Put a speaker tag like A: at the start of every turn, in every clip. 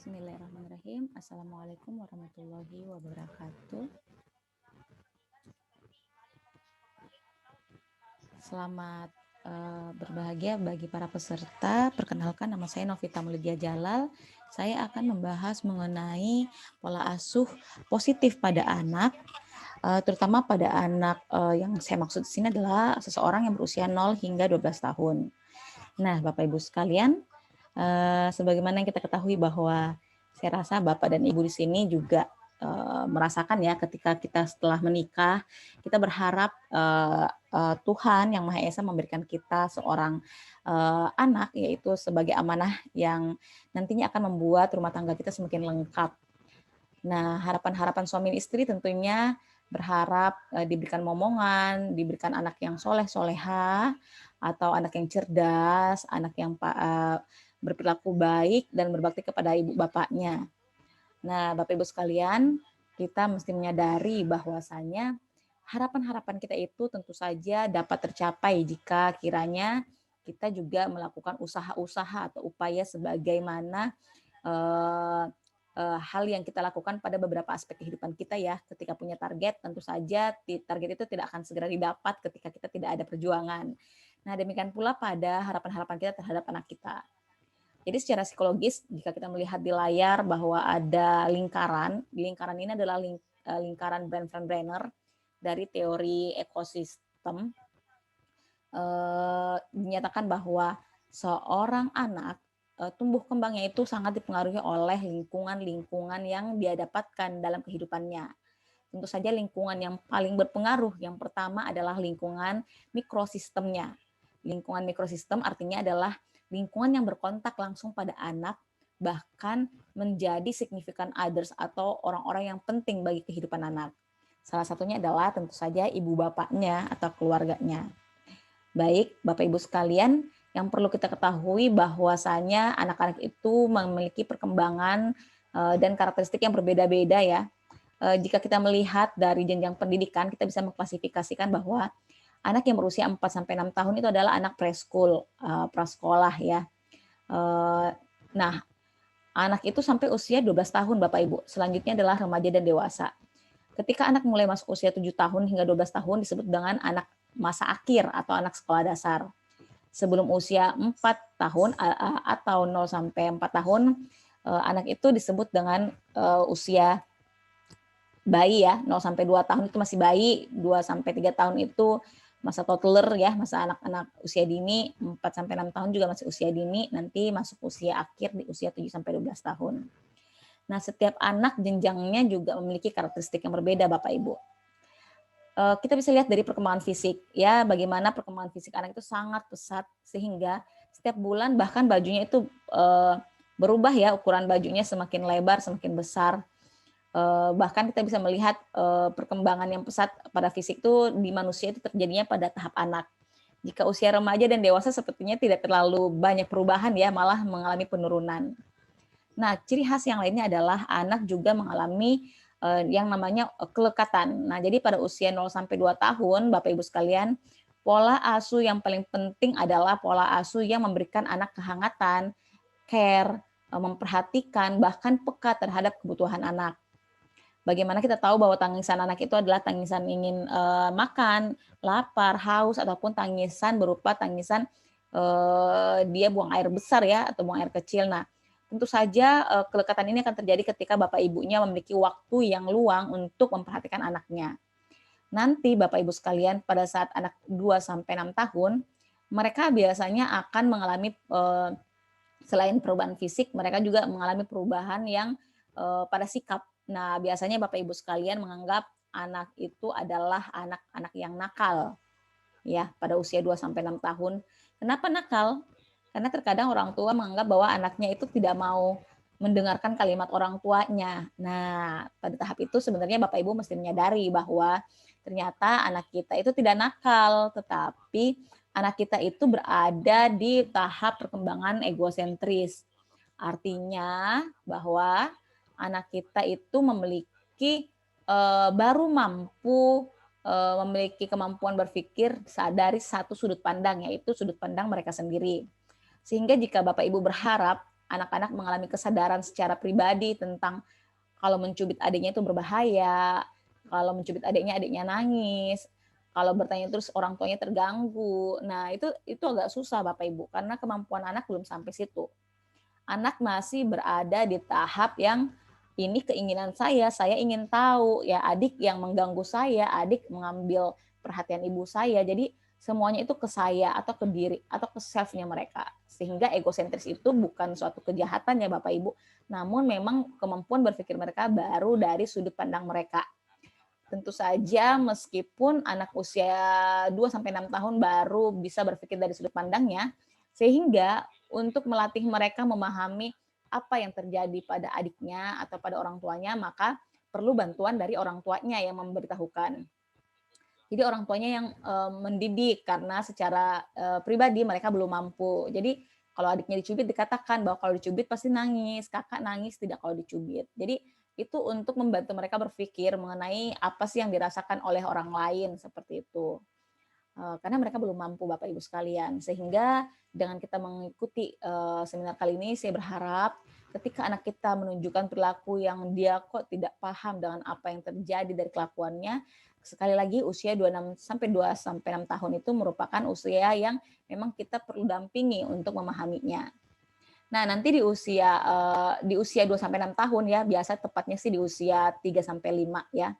A: Bismillahirrahmanirrahim. Assalamualaikum warahmatullahi wabarakatuh. Selamat berbahagia bagi para peserta. Perkenalkan, nama saya Novita Mulydia Jalal. Saya akan membahas mengenai pola asuh positif pada anak, terutama pada anak yang saya maksud di sini adalah seseorang yang berusia 0 hingga 12 tahun. Nah, Bapak Ibu sekalian, sebagaimana yang kita ketahui bahwa saya rasa Bapak dan Ibu di sini juga merasakan ya ketika kita setelah menikah, kita berharap Tuhan Yang Maha Esa memberikan kita seorang anak, yaitu sebagai amanah yang nantinya akan membuat rumah tangga kita semakin lengkap. Nah, harapan-harapan suami istri tentunya berharap diberikan momongan, diberikan anak yang soleh-soleha, atau anak yang cerdas, anak yang berperilaku baik dan berbakti kepada ibu bapaknya. Nah, Bapak Ibu sekalian, kita mesti menyadari bahwasanya harapan-harapan kita itu tentu saja dapat tercapai jika kiranya kita juga melakukan usaha-usaha atau upaya sebagaimana hal yang kita lakukan pada beberapa aspek kehidupan kita ya. Ketika punya target, tentu saja target itu tidak akan segera didapat ketika kita tidak ada perjuangan. Nah, demikian pula pada harapan-harapan kita terhadap anak kita. Jadi secara psikologis, jika kita melihat di layar bahwa ada lingkaran ini adalah lingkaran Brenner dari teori ekosistem, dinyatakan bahwa seorang anak tumbuh kembangnya itu sangat dipengaruhi oleh lingkungan yang dia dapatkan dalam kehidupannya. Tentu saja lingkungan yang paling berpengaruh, yang pertama adalah lingkungan mikrosistemnya. Lingkungan mikrosistem artinya adalah lingkungan yang berkontak langsung pada anak, bahkan menjadi significant others atau orang-orang yang penting bagi kehidupan anak. Salah satunya adalah tentu saja ibu bapaknya atau keluarganya. Baik, Bapak Ibu sekalian, yang perlu kita ketahui bahwasanya anak-anak itu memiliki perkembangan dan karakteristik yang berbeda-beda ya. Jika kita melihat dari jenjang pendidikan, kita bisa mengklasifikasikan bahwa anak yang berusia 4-6 tahun itu adalah anak preschool, prasekolah ya. Nah, anak itu sampai usia 12 tahun Bapak Ibu. Selanjutnya adalah remaja dan dewasa. Ketika anak mulai masuk usia 7 tahun hingga 12 tahun disebut dengan anak masa akhir atau anak sekolah dasar. Sebelum usia 4 tahun atau 0 sampai 4 tahun, anak itu disebut dengan usia bayi ya, 0 sampai 2 tahun itu masih bayi, 2 sampai 3 tahun itu masa toddler ya, masa anak-anak usia dini, 4 sampai 6 tahun juga masih usia dini, nanti masuk usia akhir di usia 7 sampai 12 tahun. Nah, setiap anak jenjangnya juga memiliki karakteristik yang berbeda Bapak Ibu. Kita bisa lihat dari perkembangan fisik ya, bagaimana perkembangan fisik anak itu sangat pesat sehingga setiap bulan bahkan bajunya itu berubah ya, ukuran bajunya semakin lebar, semakin besar. Bahkan kita bisa melihat perkembangan yang pesat pada fisik itu di manusia itu terjadinya pada tahap anak. Jika usia remaja dan dewasa sepertinya tidak terlalu banyak perubahan ya, malah mengalami penurunan. Nah, ciri khas yang lainnya adalah anak juga mengalami yang namanya kelekatan. Nah, jadi pada usia 0 sampai 2 tahun, Bapak Ibu sekalian, pola asuh yang paling penting adalah pola asuh yang memberikan anak kehangatan, care, memperhatikan, bahkan peka terhadap kebutuhan anak. Bagaimana kita tahu bahwa tangisan anak itu adalah tangisan ingin makan, lapar, haus, ataupun tangisan berupa tangisan dia buang air besar ya, atau buang air kecil. Nah, tentu saja kelekatan ini akan terjadi ketika Bapak Ibunya memiliki waktu yang luang untuk memperhatikan anaknya. Nanti Bapak Ibu sekalian pada saat anak 2 sampai 6 tahun, mereka biasanya akan mengalami selain perubahan fisik, mereka juga mengalami perubahan yang pada sikap. Nah, biasanya Bapak Ibu sekalian menganggap anak itu adalah anak-anak yang nakal ya pada usia 2 sampai 6 tahun. Kenapa nakal? Karena terkadang orang tua menganggap bahwa anaknya itu tidak mau mendengarkan kalimat orang tuanya. Nah, pada tahap itu sebenarnya Bapak Ibu mesti menyadari bahwa ternyata anak kita itu tidak nakal, tetapi anak kita itu berada di tahap perkembangan egosentris. Artinya bahwa anak kita itu memiliki baru mampu memiliki kemampuan berpikir dari satu sudut pandang, yaitu sudut pandang mereka sendiri. Sehingga jika Bapak Ibu berharap anak-anak mengalami kesadaran secara pribadi tentang kalau mencubit adiknya itu berbahaya, kalau mencubit adiknya nangis, kalau bertanya terus orang tuanya terganggu. Nah, itu agak susah Bapak Ibu, karena kemampuan anak belum sampai situ. Anak masih berada di tahap yang ini keinginan saya ingin tahu, ya adik yang mengganggu saya, adik mengambil perhatian ibu saya. Jadi semuanya itu ke saya atau ke diri atau ke self-nya mereka. Sehingga egosentris itu bukan suatu kejahatan ya Bapak Ibu, namun memang kemampuan berpikir mereka baru dari sudut pandang mereka. Tentu saja meskipun anak usia 2 sampai 6 tahun baru bisa berpikir dari sudut pandangnya, sehingga untuk melatih mereka memahami apa yang terjadi pada adiknya atau pada orang tuanya, maka perlu bantuan dari orang tuanya yang memberitahukan. Jadi orang tuanya yang mendidik karena secara pribadi mereka belum mampu. Jadi kalau adiknya dicubit dikatakan bahwa kalau dicubit pasti nangis, kakak nangis tidak kalau dicubit. Jadi itu untuk membantu mereka berpikir mengenai apa sih yang dirasakan oleh orang lain seperti itu. Karena mereka belum mampu Bapak Ibu sekalian. Sehingga dengan kita mengikuti seminar kali ini saya berharap ketika anak kita menunjukkan perilaku yang dia kok tidak paham dengan apa yang terjadi dari kelakuannya, sekali lagi usia 26 sampai 2 sampai 6 tahun itu merupakan usia yang memang kita perlu dampingi untuk memahaminya. Nah, nanti di usia 2 sampai 6 tahun ya, biasa tepatnya sih di usia 3 sampai 5 ya.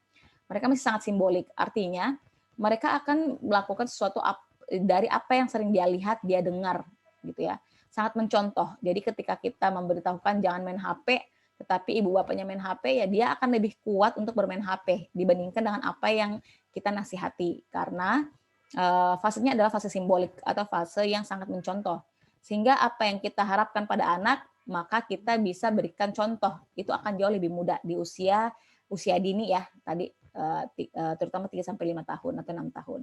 A: Mereka masih sangat simbolik. Artinya, mereka akan melakukan sesuatu dari apa yang sering dia lihat, dia dengar gitu ya. Sangat mencontoh. Jadi ketika kita memberitahukan jangan main HP, tetapi ibu bapaknya main HP, ya dia akan lebih kuat untuk bermain HP dibandingkan dengan apa yang kita nasihati. Karena fasenya adalah fase simbolik atau fase yang sangat mencontoh. Sehingga apa yang kita harapkan pada anak, maka kita bisa berikan contoh. Itu akan jauh lebih mudah di usia dini ya, tadi terutama 3 sampai 5 tahun atau 6 tahun.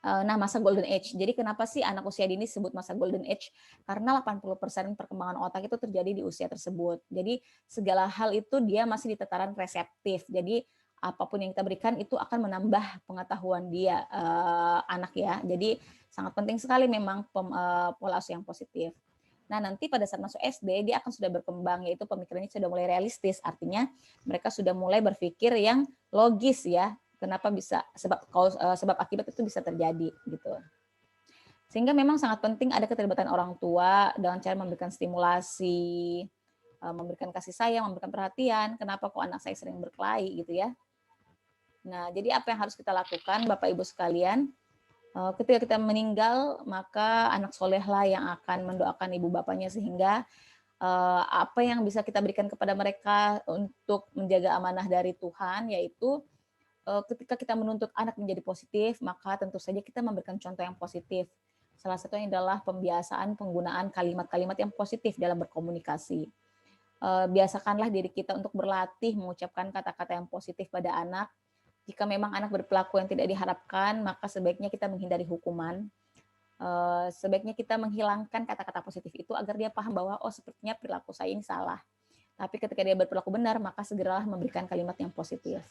A: Nah, masa golden age. Jadi kenapa sih anak usia dini disebut masa golden age? Karena 80% perkembangan otak itu terjadi di usia tersebut. Jadi segala hal itu dia masih di tataran reseptif. Jadi apapun yang kita berikan itu akan menambah pengetahuan dia anak ya. Jadi sangat penting sekali memang pola asuh yang positif. Nah, nanti pada saat masuk SD dia akan sudah berkembang, yaitu pemikirannya sudah mulai realistis. Artinya mereka sudah mulai berpikir yang logis ya. Kenapa bisa sebab akibat itu bisa terjadi gitu. Sehingga memang sangat penting ada keterlibatan orang tua dengan cara memberikan stimulasi, memberikan kasih sayang, memberikan perhatian. Kenapa kok anak saya sering berkelahi gitu ya. Nah, jadi apa yang harus kita lakukan Bapak Ibu sekalian? Ketika kita meninggal, maka anak solehlah yang akan mendoakan ibu bapaknya sehingga apa yang bisa kita berikan kepada mereka untuk menjaga amanah dari Tuhan, yaitu ketika kita menuntut anak menjadi positif, maka tentu saja kita memberikan contoh yang positif. Salah satunya adalah pembiasaan penggunaan kalimat-kalimat yang positif dalam berkomunikasi. Biasakanlah diri kita untuk berlatih mengucapkan kata-kata yang positif pada anak. Jika memang anak berperilaku yang tidak diharapkan, maka sebaiknya kita menghindari hukuman. Sebaiknya kita menghilangkan kata-kata positif itu agar dia paham bahwa oh sepertinya perilaku saya ini salah. Tapi ketika dia berperilaku benar, maka segeralah memberikan kalimat yang positif.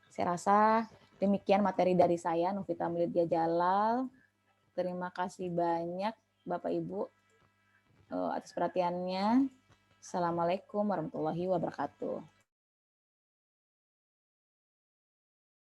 A: Saya rasa demikian materi dari saya, Novita Melidia Jalal. Terima kasih banyak Bapak Ibu atas perhatiannya. Assalamualaikum warahmatullahi wabarakatuh.